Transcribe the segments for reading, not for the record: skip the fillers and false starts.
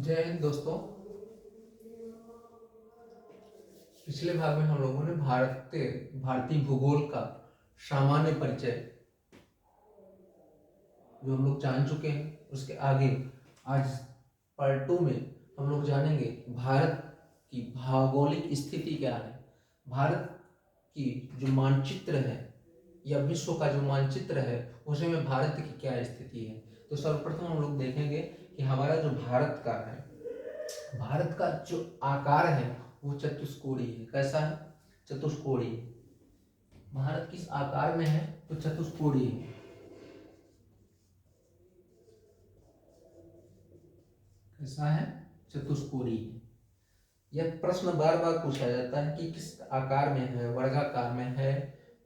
जय हिंद दोस्तों। पिछले भाग में हम लोगों ने भारतीय भूगोल का सामान्य परिचय जो हम लोग जान चुके हैं, उसके आगे आज पार्ट 2 में हम लोग जानेंगे भारत की भौगोलिक स्थिति क्या है। भारत की जो मानचित्र है या विश्व का जो मानचित्र है उसमें भारत की क्या स्थिति है। तो सर्वप्रथम हम लोग देखेंगे कि हमारा जो भारत का है, भारत का जो आकार है वो चतुष्कोणीय है। कैसा है? चतुष्कोणीय। भारत किस आकार में है? तो चतुष्कोणीय है। कैसा है? चतुष्कोणीय। यह प्रश्न बार बार पूछा जाता है कि किस आकार में है, वर्गाकार में है,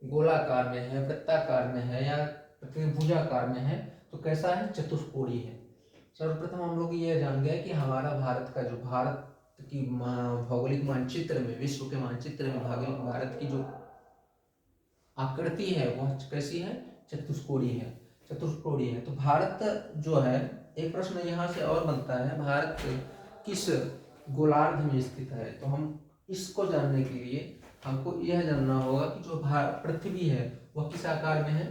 गोलाकार में है, वृत्ताकार में है या त्रिभुजाकार में है। तो कैसा है? चतुष्कोणीय है। सर्वप्रथम हम लोग ये जान गए कि हमारा भारत का जो भारत की भौगोलिक मानचित्र में, विश्व के मानचित्र में भारत की जो आकृति है वह कैसी है? चतुष्कोणीय है। चतुष्कोणीय है। तो भारत जो है, एक प्रश्न यहाँ से और बनता है, भारत किस गोलार्ध में स्थित है। तो हम इसको जानने के लिए हमको यह जानना होगा कि जो पृथ्वी है वह किस आकार में है?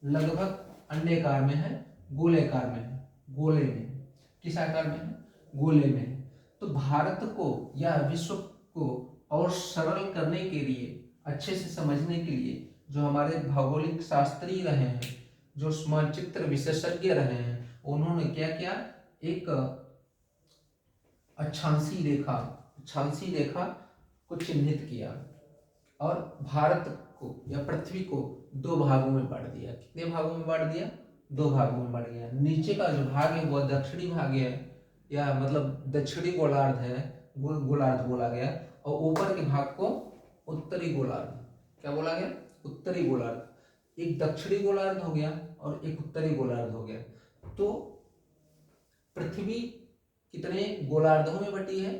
लगभग अंडाकार में है, गोलेकार में है, गोले में है। किस आकार में है? गोले में है। तो भारत को या विश्व को और सरल करने के लिए, अच्छे से समझने के लिए, जो हमारे भौगोलिक शास्त्री रहे हैं, जो मानचित्र विशेषज्ञ रहे हैं, उन्होंने क्या किया? एक अक्षांशी रेखा को चिन्हित किया और भारत को या पृथ्वी को दो भागों में बांट दिया। कितने भागों में बांट दिया? दो भागों में बांट दिया। नीचे का जो भाग है वह दक्षिणी भाग है, या मतलब दक्षिणी गोलार्ध है, गोलार्ध बोला गया, और ऊपर के भाग को उत्तरी गोलार्ध। क्या बोला गया? उत्तरी गोलार्ध। एक दक्षिणी गोलार्ध हो गया और एक उत्तरी गोलार्ध हो गया। तो पृथ्वी कितने गोलार्धों में बटी है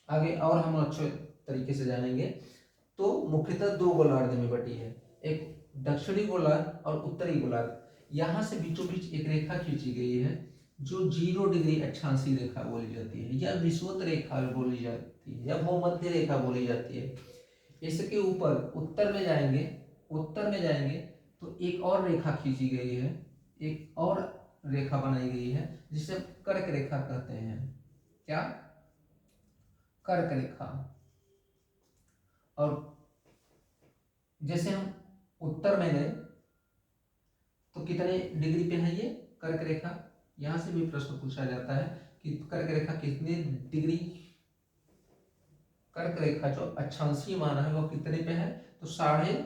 आगे और हम अच्छे तरीके से जानेंगे। तो मुख्यतः दो गोलार्ध में बटी है, एक दक्षिणी गोलार्ध और उत्तरी गोलार्ध। यहां से बीचों बीच एक रेखा खींची गई है जो 0 डिग्री अक्षांशी रेखा बोली जाती है, या विषुवत रेखा बोली जाती है, या भूमध्य रेखा बोली जाती है। इसके ऊपर उत्तर में जाएंगे तो एक और रेखा खींची गई है, एक और रेखा बनाई गई है जिसे कर्क रेखा कहते हैं। क्या? कर्क रेखा। और जैसे हम उत्तर में गए तो कितने डिग्री पे है ये कर्क रेखा? यहां से भी प्रश्न पूछा जाता है कि कर्क रेखा कितने डिग्री, कर्क रेखा जो अक्षांशीय मान है वो कितने पे है? तो 23.5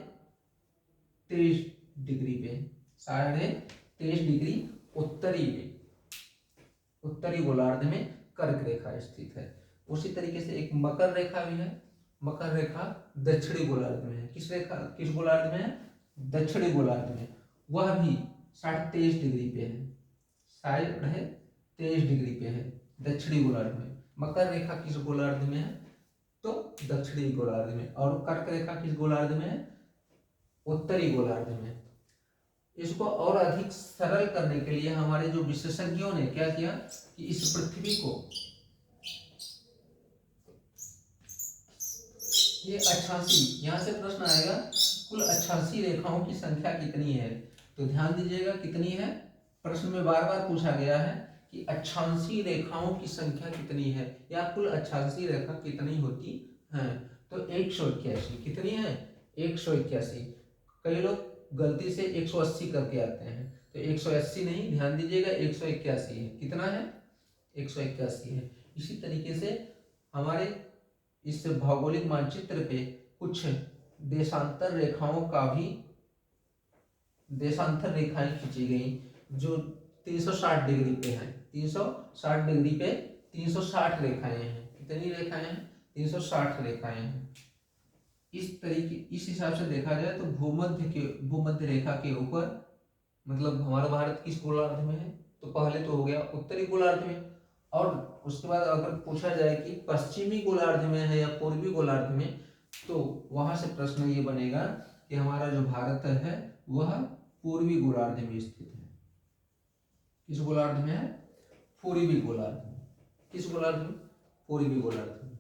डिग्री पे, 23.5 डिग्री उत्तरी में, उत्तरी गोलार्ध में कर्क रेखा स्थित है। उसी तरीके से एक मकर रेखा भी है। मकर रेखा दक्षिणी गोलार्ध में है। किस गोलार्ध में है? दक्षिणी गोलार्ध में। वह भी 23.5 डिग्री पे है, 23.5 डिग्री पे है दक्षिणी गोलार्ध में। मकर रेखा किस गोलार्ध में है? तो दक्षिणी गोलार्ध में। और कर्क रेखा किस गोलार्ध में है? उत्तरी गोलार्ध में। इसको और अधिक सरल करने के लिए हमारे जो विशेषज्ञों ने क्या किया कि इस पृथ्वी को, ये अक्षांशी, यहां से प्रश्न आएगा कुल अक्षांशी रेखाओं की संख्या कितनी है। तो ध्यान दीजिएगा कितनी है, प्रश्न में बार बार पूछा गया है कि अक्षांशी रेखाओं की संख्या कितनी है या कुल अक्षांशी रेखा कितनी होती है। तो 181। कितनी है? 181। कई लोग गलती से 180 करके आते हैं, तो 180 नहीं, ध्यान दीजिएगा 181 है। कितना है? 181 है। इसी तरीके से हमारे इस भौगोलिक मानचित्र पे कुछ देशांतर रेखाएं खींची गई जो 360 डिग्री पे है। 360 डिग्री पे 360 रेखाएं हैं। कितनी रेखाएं हैं? 360 रेखाएं हैं। इस हिसाब से देखा जाए तो भूमध्य रेखा के ऊपर, मतलब हमारा भारत किस गोलार्ध में है? तो पहले तो हो गया उत्तरी गोलार्ध में, और उसके बाद अगर पूछा जाए कि पश्चिमी गोलार्ध में है या पूर्वी गोलार्ध में, तो वहां से प्रश्न ये बनेगा कि हमारा जो भारत है वह पूर्वी गोलार्ध में स्थित है। किस गोलार्ध में है? पूर्वी गोलार्ध में। किस गोलार्ध में? पूर्वी गोलार्ध में।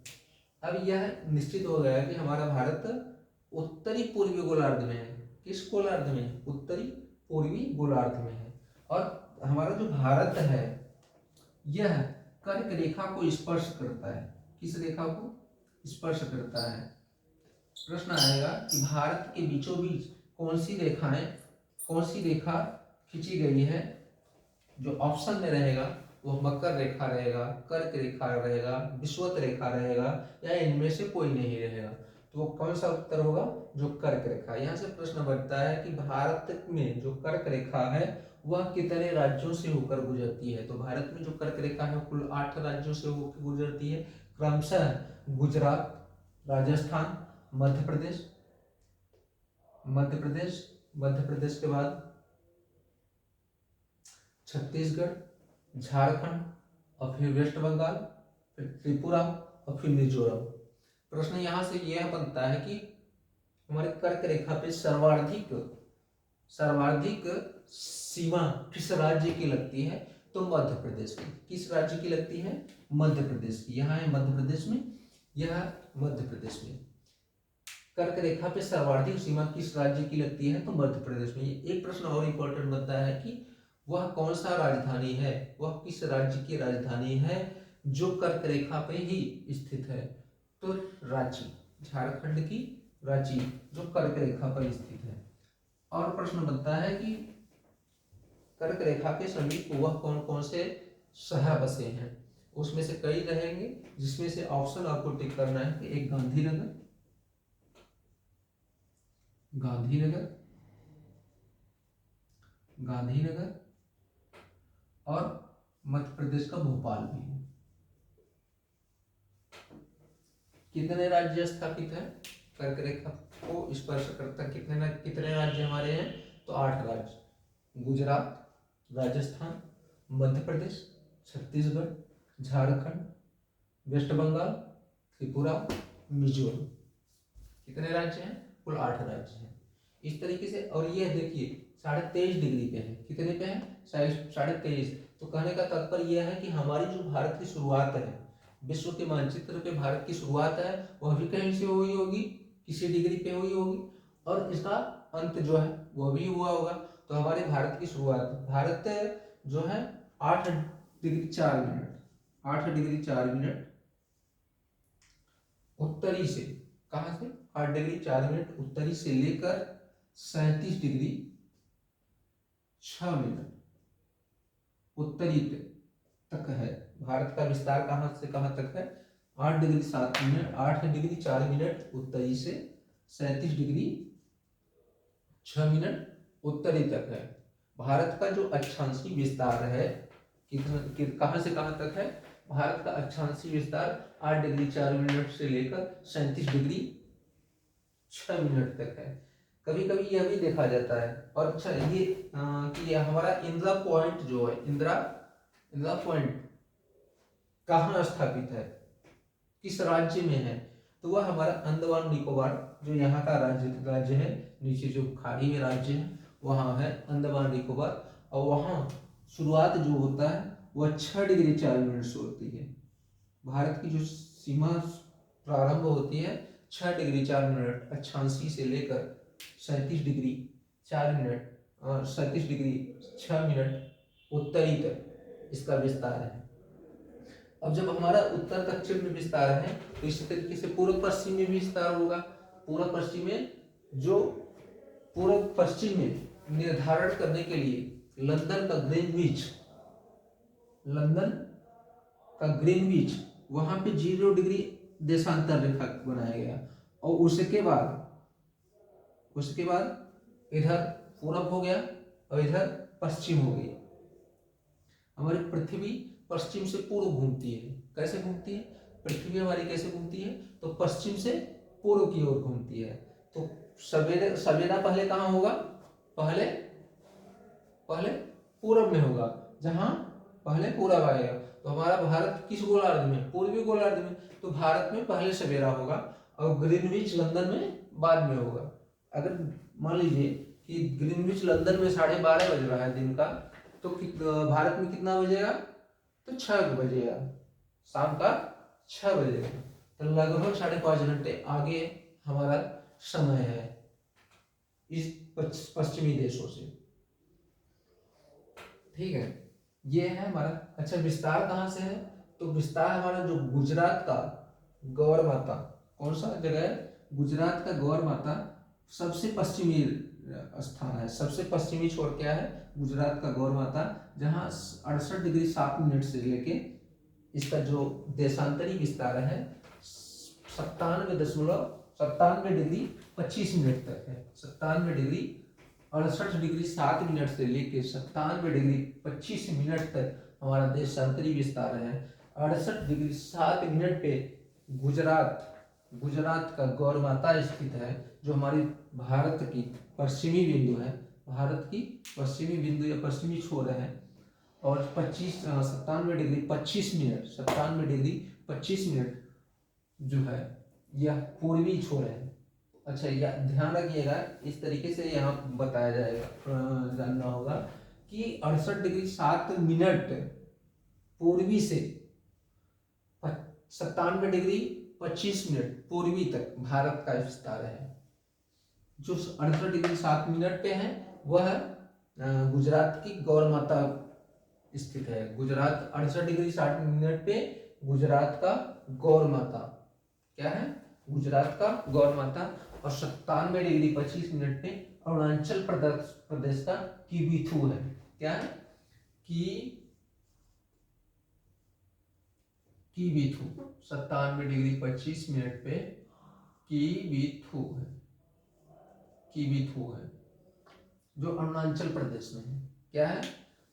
अब यह निश्चित हो गया कि हमारा भारत उत्तरी पूर्वी गोलार्ध में है। किस गोलार्ध में? उत्तरी पूर्वी गोलार्ध में है। और हमारा जो भारत है यह कर्क रेखा को स्पर्श करता है। किस रेखा को स्पर्श करता है? प्रश्न आएगा कि भारत के बीचों बीच कौन सी रेखा खींची गई है? जो ऑप्शन में रहेगा वो मकर रेखा रहेगा, कर्क रेखा रहेगा, विषुवत रेखा रहेगा, या इनमें से कोई नहीं रहेगा। तो वो कौन सा उत्तर होगा? जो कर्क रेखा। यहाँ से प्रश्न बनता है कि भारत में जो कर्क रेखा है वह कितने राज्यों से होकर गुजरती है? तो भारत में जो कर्क रेखा है कुल 8 राज्यों से होकर गुजरती है, क्रमशः गुजरात, राजस्थान, मध्य प्रदेश के बाद छत्तीसगढ़, झारखंड, और फिर वेस्ट बंगाल, फिर त्रिपुरा, और फिर मिजोरम। प्रश्न यहाँ से यह बनता है कि हमारे कर्क रेखा पे सर्वाधिक सीमा किस राज्य की लगती है? तो मध्य प्रदेश की। किस राज्य की लगती है? मध्य प्रदेश की। यहाँ है मध्य प्रदेश में, यह मध्य प्रदेश में। कर्क रेखा पे सर्वाधिक सीमा किस राज्य की लगती है? तो मध्य प्रदेश में। एक प्रश्न और इंपॉर्टेंट बनता है कि वह कौन सा राजधानी है, वह किस राज्य की राजधानी है जो कर्क रेखा पे ही स्थित है? तो रांची, झारखंड की रांची जो कर्क रेखा पर स्थित है। और प्रश्न बनता है कि कर्क रेखा के समीप वह कौन कौन से शहर बसे हैं? उसमें से कई रहेंगे, जिसमें से ऑप्शन आपको टिक करना है कि एक गांधीनगर और मध्य प्रदेश का भोपाल भी है। कितने राज्य स्थापित है कर्क रेखा को स्पर्श करता? कितने राज्य हमारे हैं? तो 8 राज्य, गुजरात, राजस्थान, मध्य प्रदेश, छत्तीसगढ़, झारखंड, वेस्ट बंगाल, त्रिपुरा, मिजोरम। कितने राज्य हैं? कुल 8 राज्य हैं। इस तरीके से। और ये देखिए 23.5 डिग्री पे है। कितने पे है? 23.5। तो कहने का तात्पर्य यह है कि हमारी जो भारत की शुरुआत है, विश्व के मानचित्र पे भारत की शुरुआत है, वह भी कहीं से हुई होगी, किसी डिग्री पे हुई होगी, और इसका अंत जो है वह भी हुआ होगा। तो हमारे भारत की शुरुआत, भारत जो है 8 डिग्री 4 मिनट उत्तरी से, कहां से? 8 डिग्री 4 मिनट उत्तरी से लेकर 37 डिग्री 6 मिनट उत्तरी तक है। भारत का विस्तार कहां से कहां तक है? 8 डिग्री 4 मिनट उत्तरी से 37 डिग्री 6 मिनट उत्तरी तक है। भारत का जो अक्षांशीय विस्तार है कहां से कहां तक है? भारत का अक्षांशीय विस्तार 8 डिग्री 4 मिनट से लेकर 37 डिग्री 6 मिनट तक है। कभी कभी यह भी देखा जाता है। और अच्छा ये कि हमारा इंदिरा पॉइंट जो है, इंदिरा पॉइंट कहाँ स्थापित है, किस राज्य में है? तो वह हमारा अंडमान निकोबार जो यहाँ का राज्य है, नीचे जो खाड़ी में राज्य है वहाँ है अंडमान निकोबार। और वहाँ शुरुआत जो होता है वह 6 डिग्री 4 मिनट से होती है। भारत की जो सीमा प्रारंभ होती है 6 डिग्री 4 मिनट अक्षांशी से लेकर 37 डिग्री 4 मिनट और 37 डिग्री 6 मिनट उत्तरी तक इसका विस्तार है। अब जब हमारा उत्तर दक्षिण में विस्तार है तो इसी तरीके से पूर्व पश्चिम में भी विस्तार होगा। पूर्व पश्चिम में निर्धारण करने के लिए लंदन का ग्रीनविच वहां पे 0 डिग्री देशांतर रेखा बनाया गया। और उसके बाद इधर पूरब हो गया और इधर पश्चिम हो गई। हमारी पृथ्वी पश्चिम से पूर्व घूमती है। कैसे घूमती है पृथ्वी हमारी? कैसे घूमती है? तो पश्चिम से पूर्व की ओर घूमती है। तो सवेरा पहले कहाँ होगा? पहले पूरब में होगा, जहां पहले पूरब आएगा। तो हमारा भारत किस गोलार्ध में? पूर्वी गोलार्ध में। तो भारत में पहले सवेरा होगा और ग्रीनविच लंदन में बाद में होगा। अगर मान लीजिए कि ग्रीनविच लंदन में 12:30 बज रहा है दिन का, तो भारत में कितना बजेगा? तो 6 बजेगा, शाम का 6 बजेगा, तो लगभग 5.5 घंटे आगे हमारा समय है इस पश्चिमी देशों से। ठीक है, ये है हमारा। अच्छा, विस्तार कहाँ से है? तो विस्तार हमारा जो गुजरात का गौर माता, कौन सा जगह है? गुजरात का गौर माता सबसे पश्चिमी स्थान है, सबसे पश्चिमी छोर क्या है? गुजरात का गौर माता, जहाँ 68 डिग्री 7 मिनट से लेके इसका जो देशांतरी विस्तार है 97 डिग्री 25 मिनट तक है। 97 डिग्री 68 डिग्री 7 मिनट से लेके 97 डिग्री 25 मिनट तक हमारा देशांतरी विस्तार है। 68 डिग्री 7 मिनट पे गुजरात का गौर माता स्थित है, जो हमारी भारत की पश्चिमी बिंदु है, भारत की पश्चिमी बिंदु या पश्चिमी छोर है। और 97 डिग्री 25 मिनट, 97 डिग्री 25 मिनट जो है यह पूर्वी छोर है। अच्छा, यह ध्यान रखिएगा, इस तरीके से यहाँ बताया जाएगा, जानना होगा कि 68 डिग्री 7 मिनट पूर्वी से 97 डिग्री 25 मिनट पूर्वी तक भारत का विस्तार है। जो 68 डिग्री 7 मिनट पे है वह गुजरात की गौर माता स्थित है। गुजरात 68 डिग्री 60 मिनट पे गुजरात का गौर माता क्या है? गुजरात का गौर माता। और 97 डिग्री 25 मिनट पे अरुणाचल प्रदेश का किबिथु है। क्या है? किबिथु 97 डिग्री 25 मिनट पे किबिथु है, जो अरुणाचल प्रदेश में है। क्या है?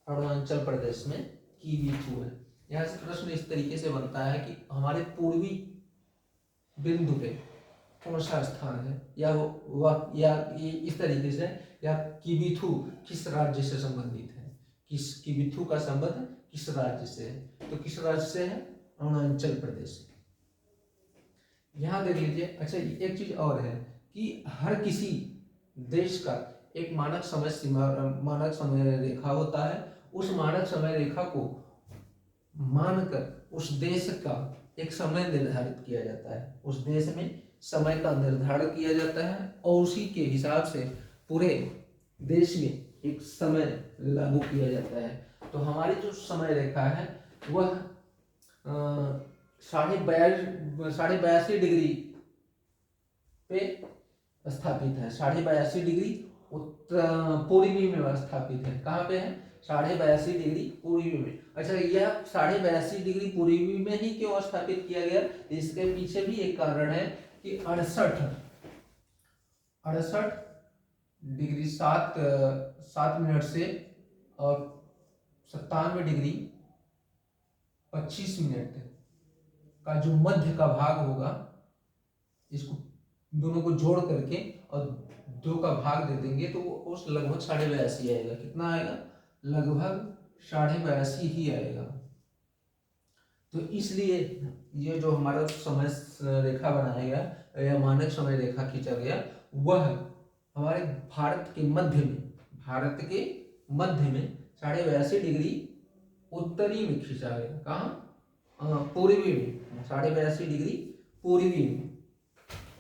अरुणाचल प्रदेश में किबिथु है। यहाँ से प्रश्न इस तरीके से बनता है कि हमारे पूर्वी बिंदु पे कौन सा स्थान है, या वह या इस तरीके से, या किबिथु किस राज्य से संबंधित है, किबिथु का संबंध किस राज्य से है? तो किस राज्य से है? अरुणाचल प्रदेश। यहाँ देख लीजिए। अच्छा, एक चीज और है कि हर किसी देश का एक मानक समय सीमा, मानक समय रेखा होता है। उस मानक समय रेखा को मानकर उस देश का एक समय निर्धारित किया जाता है। उस देश में समय का निर्धारण किया जाता है और उसी के हिसाब से पूरे देश में एक समय लागू किया जाता है। तो हमारी जो समय रेखा है वह 82.5 डिग्री पे स्थापित है। 82.5 डिग्री पूर्वी में स्थापित है। कहाँ पे है? 82.5 डिग्री पूर्वी में। अच्छा, यह 82.5 डिग्री पूर्वी में ही क्यों स्थापित किया गया? इसके पीछे भी एक कारण है कि 68 डिग्री 7 मिनट से और 97 डिग्री 25 मिनट का जो मध्य का भाग होगा, इसको दोनों को जोड़ करके और 2 का भाग दे देंगे तो वो उस लगभग 82.5 आएगा। कितना आएगा? लगभग 82.5 ही आएगा। तो इसलिए ये जो हमारा समय रेखा बनाया गया या मानक समय रेखा खींचा गया, वह हमारे भारत के मध्य में 82.5 डिग्री उत्तरी में खींचा गया। कहाँ? पूर्वी में। 82.5 डिग्री पूर्वी में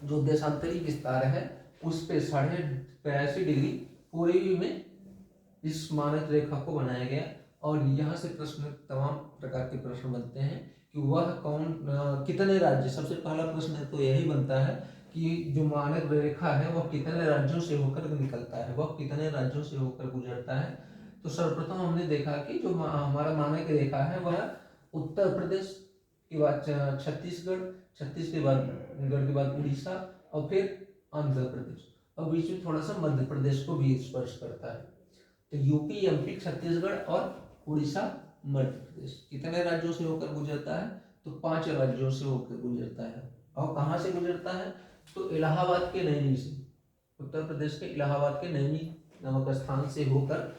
जो देशांतरी विस्तार है उस पे 82.5 डिग्री पूर्वी में इस मानक रेखा को बनाया गया। और यहाँ से प्रश्न, तमाम प्रकार के प्रश्न बनते हैं कि वह कितने राज्य, सबसे पहला प्रश्न तो यही बनता है कि जो मानक रेखा है वह कितने राज्यों से होकर निकलता है, वह कितने राज्यों से होकर गुजरता है। तो सर्वप्रथम हमने देखा कि जो हमारा मानक रेखा है वह उत्तर प्रदेश के बाद छत्तीसगढ़ के बाद उड़ीसा और फिर आंध्र प्रदेश, और बीच में थोड़ा सा मध्य प्रदेश को भी स्पर्श करता है। तो यूपी, एमपी, छत्तीसगढ़ और उड़ीसा, मध्य प्रदेश कितने राज्यों से होकर गुजरता है? तो 5 राज्यों से होकर गुजरता है। और कहाँ से गुजरता है? तो इलाहाबाद के नैनी से, उत्तर प्रदेश के इलाहाबाद के नैनी नामक स्थान से होकर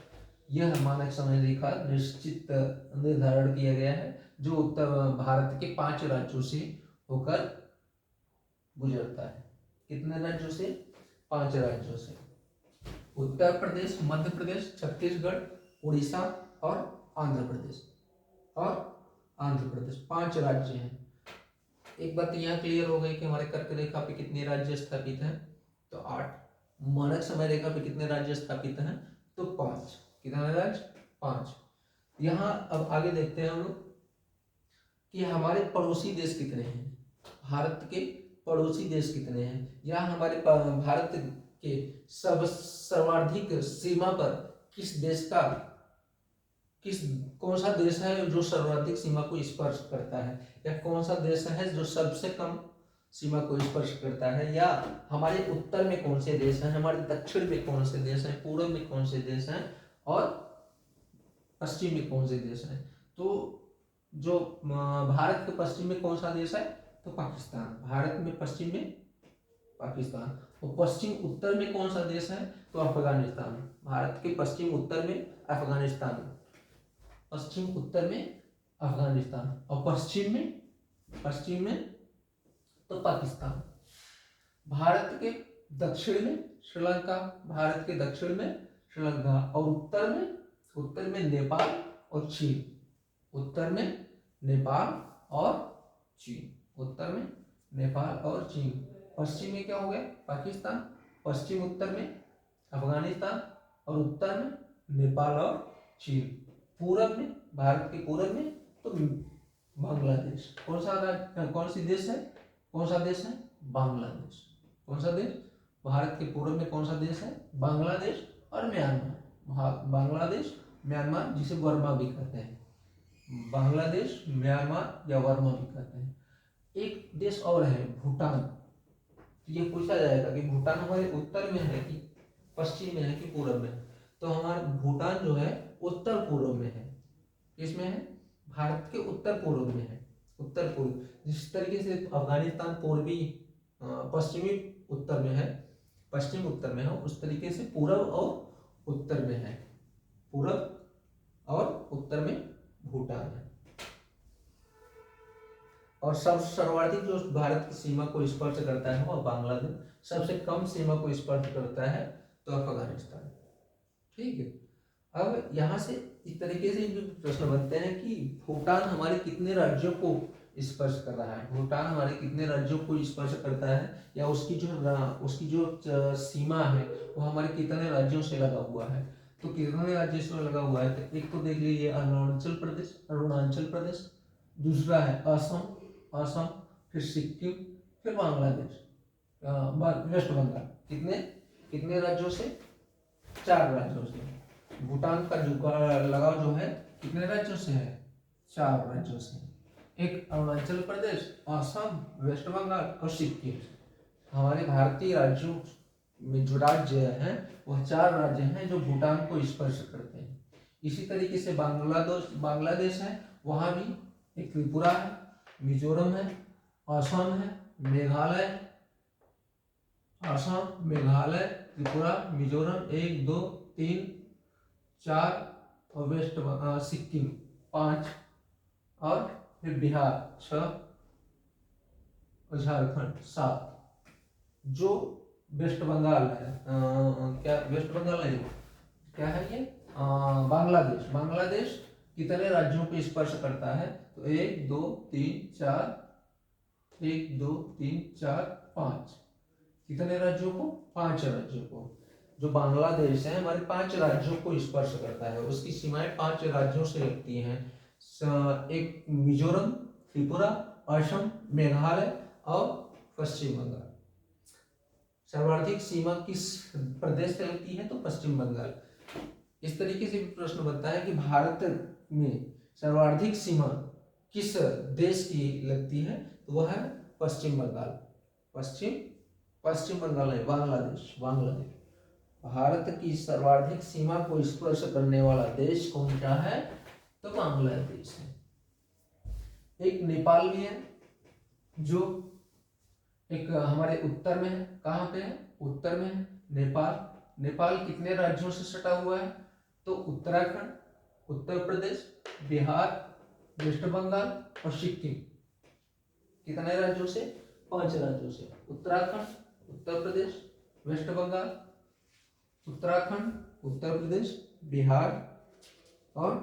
यह मानक समय रेखा निर्धारण किया गया है, जो उत्तर भारत के 5 राज्यों से होकर गुजरता है। कितने राज्यों से? 5 राज्यों से। उत्तर प्रदेश, मध्य प्रदेश, छत्तीसगढ़, उड़ीसा और आंध्र प्रदेश। और आंध्र प्रदेश। 5 राज्य हैं। एक बात यहाँ क्लियर हो गई कि हमारे कर्क रेखा पे कितने राज्य स्थापित हैं, तो 8। मानक समय रेखा पे कितने राज्य स्थापित हैं, तो 5। कितने राज्य, 5। यहाँ अब आगे देखते हैं हम लोग कि हमारे पड़ोसी देश कितने हैं, भारत के पड़ोसी देश कितने हैं, या हमारे भारत के सर्वाधिक सीमा पर कौन सा देश है जो सर्वाधिक सीमा को स्पर्श करता है, या कौन सा देश है जो सबसे कम सीमा को स्पर्श करता है, या हमारे उत्तर में कौन से देश हैं, हमारे दक्षिण में कौन से देश हैं, पूर्व में कौन से देश हैं, और पश्चिम में कौन से देश हैं। तो जो भारत के पश्चिम में कौन सा देश है, तो पाकिस्तान। भारत में पश्चिम में पाकिस्तान। और पश्चिम उत्तर में कौन सा देश है, तो अफगानिस्तान। भारत के पश्चिम उत्तर में अफगानिस्तान, पश्चिम उत्तर में अफगानिस्तान, और पश्चिम में तो पाकिस्तान। भारत के दक्षिण में श्रीलंका, भारत के दक्षिण में श्रीलंका, और उत्तर में नेपाल और चीन। उत्तर में नेपाल और चीन, उत्तर में नेपाल और चीन। पश्चिम में क्या हो गया, पाकिस्तान। पश्चिम उत्तर में अफगानिस्तान, और उत्तर में नेपाल और चीन। पूरब में, भारत के पूरब में तो बांग्लादेश। कौन सी देश है, कौन सा देश है, बांग्लादेश। कौन सा देश, भारत के पूर्व में कौन सा देश है, बांग्लादेश और म्यांमार। बांग्लादेश, म्यांमार, जिसे वर्मा भी कहते हैं, बांग्लादेश, म्यांमार या वर्मा भी कहते हैं। एक देश और है, भूटान। तो ये पूछा जाएगा कि भूटान हमारे उत्तर में है कि पश्चिम में है कि पूर्व में, तो हमारा भूटान जो है उत्तर पूर्व में है। किसमें है, भारत के उत्तर पूर्व में है, उत्तर पूर्व। जिस तरीके से अफगानिस्तान पूर्वी पश्चिमी उत्तर में है, पश्चिम उत्तर में है, उस तरीके से पूर्व और उत्तर में है, पूर्व और उत्तर में भूटान है। और सर्वाधिक जो भारत की सीमा को स्पर्श करता है वो बांग्लादेश। सबसे कम सीमा को स्पर्श करता है तो अफगानिस्तान। ठीक है, अब यहाँ से इस तरीके से जो प्रश्न बनते हैं कि भूटान हमारे कितने राज्यों को स्पर्श कर रहा है, भूटान हमारे कितने राज्यों को स्पर्श करता है, या उसकी जो सीमा है वो हमारे कितने राज्यों से लगा हुआ है। तो कितने राज्यों से लगा हुआ है, तो एक तो देख लीजिए अरुणाचल प्रदेश, दूसरा है असम, फिर सिक्किम, फिर बांग्लादेश, वेस्ट बंगाल। कितने राज्यों से, 4 राज्यों से। भूटान का जो लगाव जो है कितने राज्यों से है, 4 राज्यों से। एक अरुणाचल प्रदेश, असम, वेस्ट बंगाल और सिक्किम। हमारे भारतीय राज्यों में जो राज्य हैं वह 4 राज्य हैं जो भूटान को स्पर्श करते हैं। इसी तरीके से बांग्लादेश है, वहां भी एक त्रिपुरा है, मिजोरम है, असम है, मेघालय, त्रिपुरा, मिजोरम 1 2 3 4, और सिक्किम 5, और फिर बिहार 6, और झारखंड 7। जो वेस्ट बंगाल है, क्या वेस्ट बंगाल है, क्या है ये, बांग्लादेश कितने राज्यों को स्पर्श करता है, तो 1 2 3 4, 1 2 3 4 5। कितने राज्यों को, 5 राज्यों को। जो बांग्लादेश है हमारे 5 राज्यों को स्पर्श करता है, उसकी सीमाएं 5 राज्यों से लगती हैं। एक मिजोरम, त्रिपुरा, असम, मेघालय और पश्चिम बंगाल। सर्वाधिक सीमा किस प्रदेश से लगती है, तो पश्चिम बंगाल। इस तरीके से प्रश्न बनता है कि भारत में सर्वाधिक सीमा किस देश की लगती है, तो वह है पश्चिम बंगाल। पश्चिम बंगाल है, बांग्लादेश। भारत की सर्वाधिक सीमा को स्पर्श करने वाला देश कौन सा है, तो बांग्लादेश है। एक नेपाल भी है जो एक हमारे उत्तर में है। कहाँ पे है, उत्तर में है नेपाल कितने राज्यों से सटा हुआ है, तो उत्तराखंड, उत्तर प्रदेश, बिहार, वेस्ट बंगाल और सिक्किम। कितने राज्यों से, 5 राज्यों से। उत्तराखंड, उत्तर प्रदेश, वेस्ट बंगाल, उत्तराखंड, उत्तर प्रदेश, बिहार और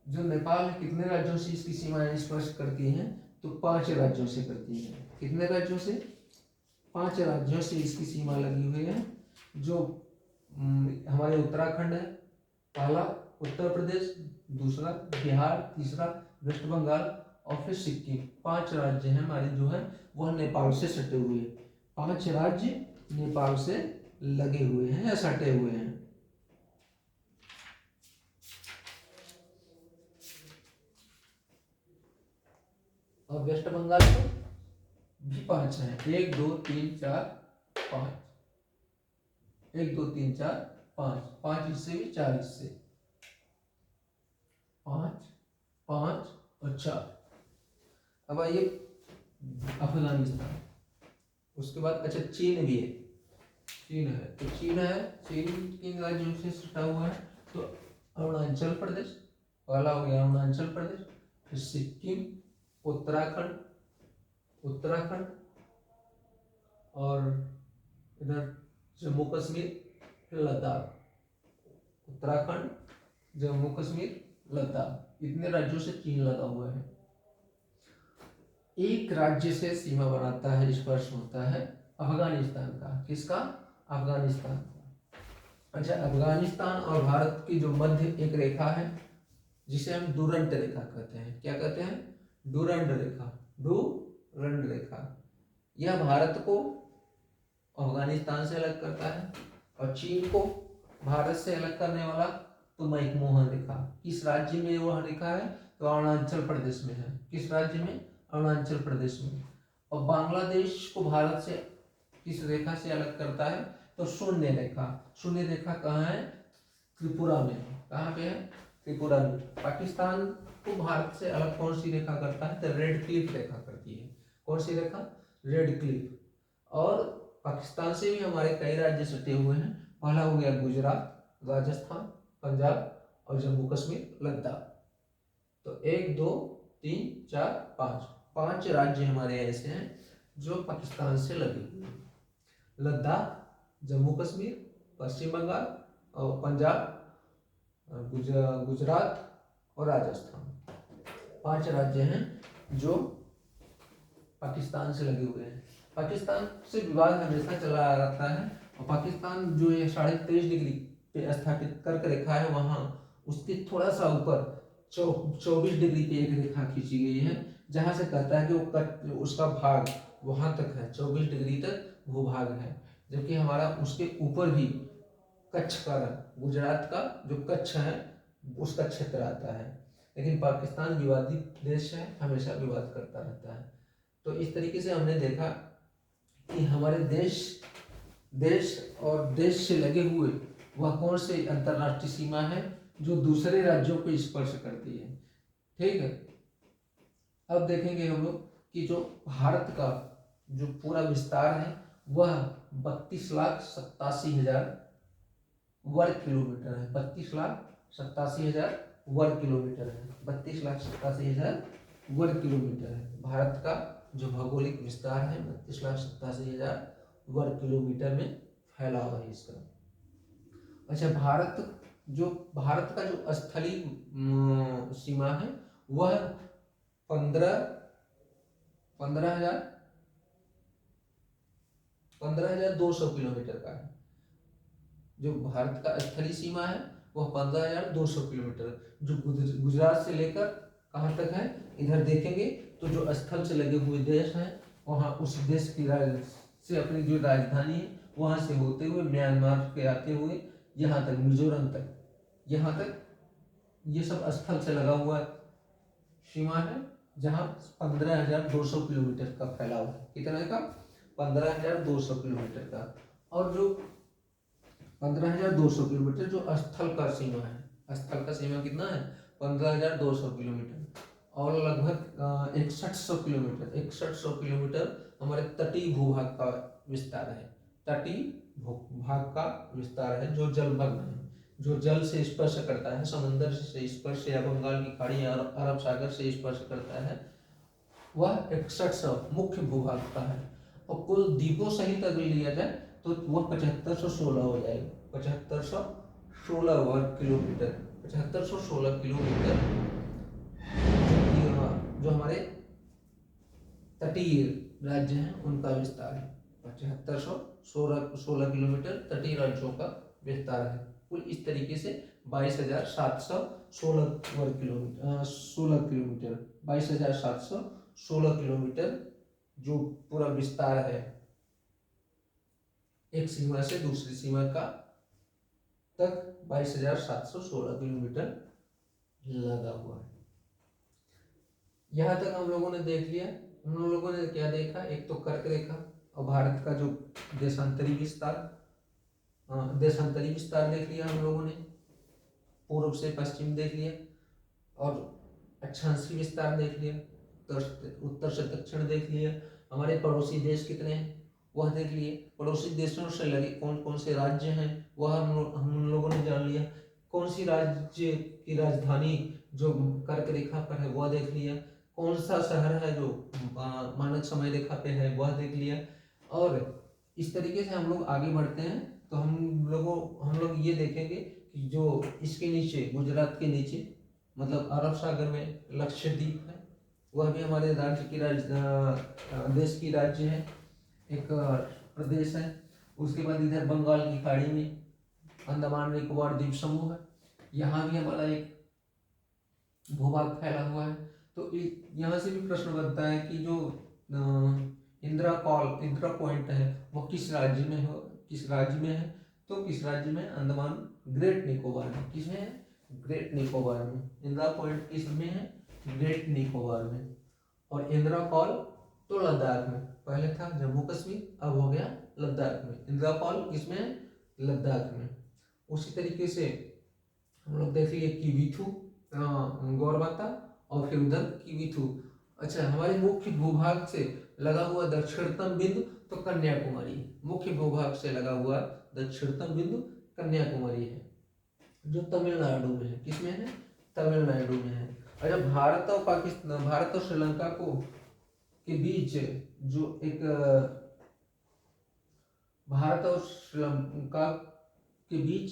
जो नेपाल है कितने राज्यों से इसकी सीमाएं स्पर्श करती हैं, तो 5 राज्यों से करती है। कितने राज्यों से? 5 राज्यों से इसकी सीमा लगी हुई है। जो हमारे उत्तराखंड है, पहला उत्तर प्रदेश, दूसरा बिहार, तीसरा वेस्ट बंगाल और फिर सिक्किम। 5 राज्य हैं हमारे जो है वह नेपाल से सटे हुए हैं। 5 राज्य नेपाल से लगे हुए हैं या सटे हुए हैं। और वेस्ट बंगाल में भी 5 हैं। 1 2 3 4 5, 1 2 3 4 5, 5 इससे भी 4 इससे, 5 5 और 4। अब आइए अफगानिस्तान, उसके बाद अच्छा चीन भी है। चीन है तो चीन है, चीन किन राज्यों से सटा हुआ है? तो अरुणाचल प्रदेश, पहला हो गया अरुणाचल प्रदेश, फिर सिक्किम, उत्तराखंड, उत्तराखंड और इधर जम्मू कश्मीर, फिर लद्दाख। उत्तराखंड, जम्मू कश्मीर, लद्दाख, इतने राज्यों से चीन लगा हुआ है। एक राज्य से सीमा बनाता है, स्पर्श होता है अफगानिस्तान का। किसका? अफगानिस्तान का। अच्छा, अफगानिस्तान और भारत की जो मध्य एक रेखा है जिसे हम डूरंट रेखा कहते हैं। क्या कहते हैं? डूरंट रेखा, डूरंट रेखा। यह भारत को अफगानिस्तान से अलग करता है और चीन को भारत से अलग करने वाला तो मैकमोहन रेखा। किस राज्य में वह रेखा है? तो अरुणाचल प्रदेश में है। किस राज्य में? अरुणाचल प्रदेश में। और बांग्लादेश को भारत से किस रेखा से अलग करता है? तो शून्य रेखा। शून्य रेखा कहाँ है? त्रिपुरा में। कहाँ पे है? त्रिपुरा में। पाकिस्तान को भारत से अलग कौन सी रेखा करता है? तो रेड क्लिफ रेखा करती है। कौन सी रेखा? Red Cliff. और पाकिस्तान से भी हमारे कई राज्य सटे हुए हैं। पहला हो गया गुजरात, राजस्थान, पंजाब और जम्मू कश्मीर, लद्दाख। तो 1 2 3 4 5, 5 राज्य हमारे ऐसे हैं जो पाकिस्तान से लगे हुए हैं। लद्दाख, जम्मू कश्मीर, पश्चिम बंगाल और पंजाब, गुजरात और राजस्थान, 5 राज्य हैं जो पाकिस्तान से लगे हुए हैं। पाकिस्तान से विवाद हमेशा चला रहता है और पाकिस्तान जो ये 23.5 डिग्री पे स्थापित कर्क रेखा है, वहाँ उसके थोड़ा सा ऊपर 24 डिग्री पे एक रेखा खींची गई है, जहाँ से कहता है कि वो उसका भाग वहाँ तक है, 24 डिग्री तक भूभाग है। जबकि हमारा उसके ऊपर भी कच्छ का, गुजरात का जो कच्छ है उसका क्षेत्र आता है। लेकिन पाकिस्तान विवादित देश है, हमेशा विवाद करता रहता है। तो इस तरीके से हमने देखा कि हमारे देश और देश से लगे हुए वह कौन से अंतरराष्ट्रीय सीमा है जो दूसरे राज्यों को स्पर्श करती है। ठीक है, अब देखेंगे हम लोग कि जो भारत का जो पूरा विस्तार है वह 32,87,000 वर्ग किलोमीटर है। 32,87,000 वर्ग किलोमीटर है। 32,87,000 वर्ग किलोमीटर है भारत का जो भौगोलिक विस्तार है। 32,87,000 वर्ग किलोमीटर में फैला हुआ है इसका। अच्छा, भारत का जो स्थलीय सीमा है वह 15,200 किलोमीटर का है। जो भारत का स्थलीय सीमा है वह 15,200 किलोमीटर, जो गुजरात से लेकर कहाँ तक है इधर देखेंगे तो जो स्थल से लगे हुए देश हैं वहाँ उस देश की से अपनी जो राजधानी है वहाँ से होते हुए म्यांमार के आते हुए यहाँ तक मिजोरम तक, यहाँ तक ये सब स्थल से लगा हुआ सीमा है, जहाँ 15,200 किलोमीटर का फैला हुआ है। कितना का? 15,200 किलोमीटर का। और जो 15,200 किलोमीटर जो स्थल का सीमा है, स्थल का सीमा कितना है? 15,200 किलोमीटर। और लगभग 6100 किलोमीटर, 6100 किलोमीटर हमारे तटीय भूभाग का विस्तार है। तटीय भूभाग का विस्तार है जो जलमग्न है, जो जल से स्पर्श करता है, समंदर से स्पर्श या बंगाल की खाड़ी या अरब सागर से स्पर्श करता है, वह 6100 मुख्य भूभाग का है। और कुल द्वीपों सहित अगर लिया जाए तो वह 7516 हो जाएगा। 7516 वर्ग किलोमीटर, 7516 किलोमीटर जो हमारे तटीय राज्य हैं उनका विस्तार है। 7516 किलोमीटर तटीय राज्यों का विस्तार है। कुल इस तरीके से 22,716 वर्ग किलोमीटर 22,716 किलोमीटर जो पूरा विस्तार है एक सीमा से दूसरी सीमा का तक 22,716 किलोमीटर लगा हुआ है। यहाँ तक हम लोगों ने देख लिया। हम लोगों ने क्या देखा, एक तो कर्क रेखा और भारत का जो देशांतरी विस्तार देख लिया हम लोगों ने, पूर्व से पश्चिम देख लिया, और अक्षांशीय विस्तार देख लिया, उत्तर से दक्षिण देख लिया। हमारे पड़ोसी देश कितने हैं वह देख लिए। पड़ोसी देशों से लगे कौन कौन से राज्य हैं वह हम लोगों ने जान लिया। कौन सी राज्य की राजधानी जो कर्क रेखा पर है वह देख लिया। कौन सा शहर है जो मानक समय रेखा पे है वह देख लिया। और इस तरीके से हम लोग आगे बढ़ते हैं तो हम लोग ये देखेंगे कि जो इसके नीचे गुजरात के नीचे मतलब अरब सागर में लक्षद्वीप है, वह भी हमारे राज्य की देश की राज्य है, एक प्रदेश है। उसके बाद इधर बंगाल की खाड़ी में अंडमान निकोबार द्वीप समूह है, यहाँ भी हमारा एक भूभाग फैला हुआ है। तो यहाँ से भी प्रश्न बनता है कि जो इंदिरा पॉइंट है वो किस राज्य में है। तो किस राज्य में? अंडमान ग्रेट निकोबार में। किसमें है? ग्रेट निकोबार में। इंदिरा पॉइंट किस में है? ग्रेट निकोबार में। और इंदिरा कॉल तो लद्दाख में, पहले था जम्मू कश्मीर, अब हो गया लद्दाख में। इंदिरा कॉल किसमें है? लद्दाख में। उसी तरीके से हम लोग देख लिए किवीथू गौरवाता और फिर उधर किवीथू। अच्छा, हमारे मुख्य भूभाग से लगा हुआ दक्षिणतम बिंदु तो कन्याकुमारी, मुख्य भूभाग से लगा हुआ दक्षिणतम बिंदु कन्याकुमारी है जो तमिलनाडु में है। किसमें है? तमिलनाडु में है। अच्छा, भारत और श्रीलंका के बीच जो एक भारत और श्रीलंका के बीच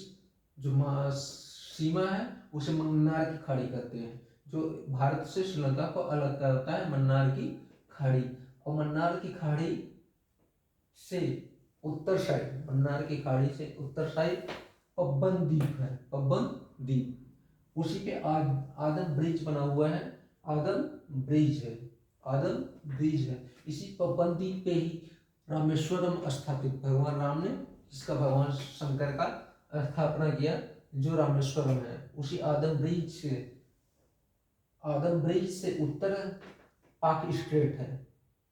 जो सीमा है उसे मन्नार की खाड़ी कहते हैं। जो भारत से श्रीलंका को अलग करता है मन्नार की खाड़ी। और मन्नार की खाड़ी से उत्तर साइड, मन्नार की खाड़ी से उत्तर साइड पब्बन द्वीप है, पब्बन द्वीप। उसी पे आदम ब्रिज बना हुआ है, आदम ब्रिज है। इसी पब्बन द्वीप पे ही रामेश्वरम स्थापित, भगवान राम ने इसका भगवान शंकर का स्थापना किया जो रामेश्वरम है। उसी आदम ब्रिज से उत्तर पाक स्ट्रेट है,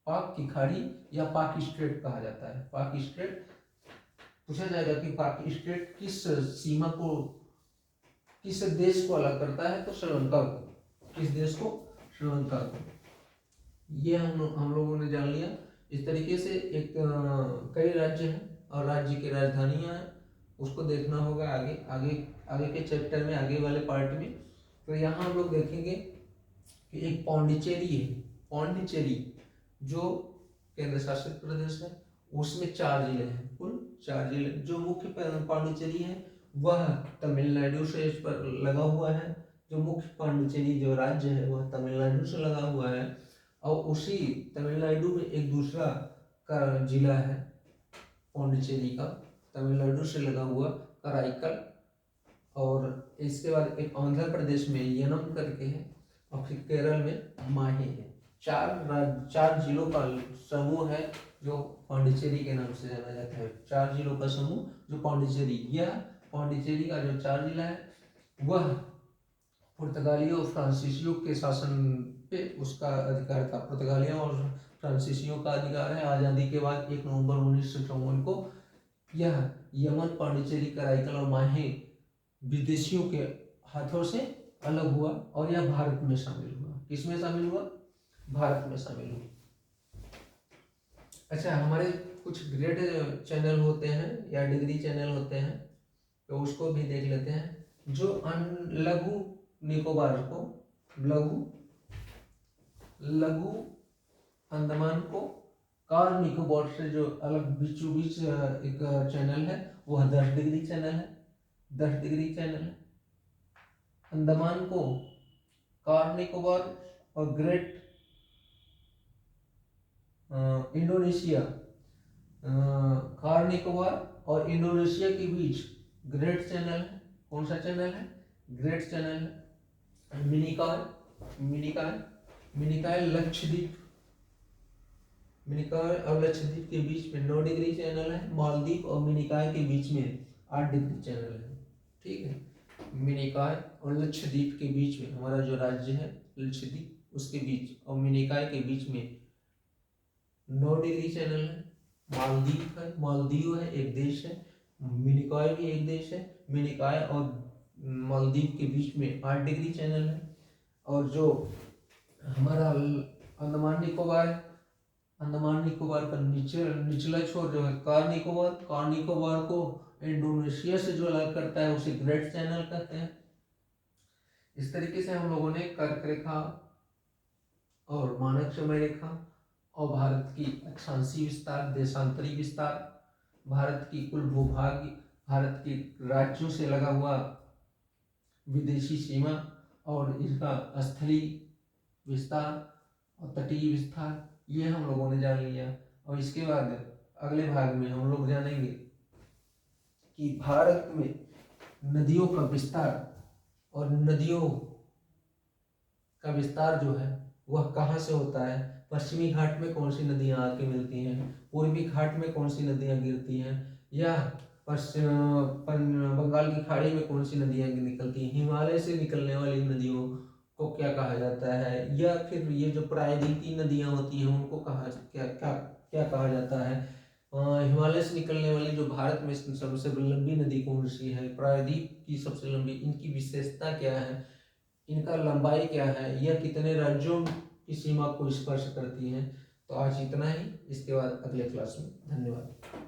पाक की खाड़ी या पाक स्ट्रेट कहा जाता है। पाक स्ट्रेट पूछा जाएगा कि पाक स्ट्रेट किस सीमा को, किस देश को अलग करता है, तो श्रीलंका को। किस देश को? श्रीलंका को। ये हम लोगों ने जान लिया। इस तरीके से एक कई राज्य हैं और राज्य की राजधानियां हैं, उसको देखना होगा आगे के चैप्टर में, आगे वाले पार्ट में। तो यहाँ हम लोग देखेंगे कि एक पौंडीचेरी है। पौंडीचेरी जो केंद्र शासित प्रदेश है, उसमें 4 जिले हैं, कुल 4 जिले। जो मुख्य पौंडीचेरी है वह तमिलनाडु से इस पर लगा हुआ है। जो मुख्य पौंडीचेरी जो राज्य है वह तमिलनाडु से लगा हुआ है। और उसी तमिलनाडु में एक दूसरा का जिला है पौंडीचेरी का, तमिलनाडु से लगा हुआ कराईकल। और इसके बाद एक आंध्र प्रदेश में यनम करके है, और फिर केरल में माहे है। 4 जिलों का समूह है जो पौंडीचेरी के नाम से जाना जाता है। 4 जिलों का समूह जो पौंडीचेरी, यह पौंडीचेरी का जो 4 जिला है वह पुर्तगालियों और फ्रांसीसियों के शासन पे उसका अधिकार था। पुर्तगालियों और फ्रांसीसियों का अधिकार है। आज़ादी के बाद 1 नवंबर 1954 को यह यमन, पांडिचेरी, कराईकल और माहे विदेशियों के हाथों से अलग हुआ और यह भारत में शामिल हुआ। किसमें शामिल हुआ? भारत में शामिल हुआ। अच्छा, हमारे कुछ ग्रेड चैनल होते हैं या डिग्री चैनल होते हैं, तो उसको भी देख लेते हैं। जो लघु निकोबार को, लघु अंडमान को कार निकोबार से जो अलग बीचों बीच एक चैनल है वह 10 डिग्री चैनल है। 10 डिग्री चैनल है। अंडमान को कार निकोबार और ग्रेट इंडोनेशिया, कार निकोबार और इंडोनेशिया के बीच ग्रेट चैनल है। कौन सा चैनल है? ग्रेट चैनल है। मिनिकॉय, मिनिकॉय, मिनिकॉय लक्षद्वीप, मिनिकॉय और लक्षद्वीप के बीच में 9 डिग्री चैनल है। मालदीव और मिनिकॉय के बीच में 8 डिग्री चैनल है। ठीक है, मिनिकॉय और लक्षद्वीप के बीच में हमारा जो राज्य है लक्षद्वीप, उसके बीच और मिनिकॉय के बीच में 9 डिग्री चैनल है। मालदीव है, मालदीव है एक देश है, मिनिकॉय भी एक देश है। मिनिकॉय और मालदीव के बीच में 8 डिग्री चैनल है। और जो हमारा अंडमान निकोबार है, अंडमान निकोबार का निचला छोर जो है कार निकोबार, कार निकोबार को इंडोनेशिया से जो अलग करता है उसे ग्रेट चैनल कहते हैं। इस तरीके से हम लोगों ने कर्क रेखा और मानक समय रेखा और भारत की अक्षांशीय विस्तार, देशांतरी विस्तार, भारत की कुल भूभाग, भारत के राज्यों से लगा हुआ विदेशी सीमा और इसका स्थलीय विस्तार और तटीय विस्तार, ये हम लोगों ने जान लिया। और इसके बाद अगले भाग में हम लोग जानेंगे कि भारत में नदियों का विस्तार और नदियों का विस्तार जो है वह कहाँ से होता है। पश्चिमी घाट में कौन सी नदियाँ आके मिलती हैं, पूर्वी घाट में कौन सी नदियाँ गिरती हैं, या बंगाल की खाड़ी में कौन सी नदियाँ निकलती हैं, हिमालय से निकलने वाली नदियों को क्या कहा जाता है, या फिर ये जो प्रायद्वीपीय नदियाँ होती हैं उनको क्या कहा जाता है। हिमालय से निकलने वाली जो भारत में सबसे लंबी नदी कौन सी है, प्रायद्वीप की सबसे लंबी, इनकी विशेषता क्या है, इनका लंबाई क्या है, यह कितने राज्यों की सीमा को स्पर्श करती है। तो आज इतना ही, इसके बाद अगले क्लास में। धन्यवाद।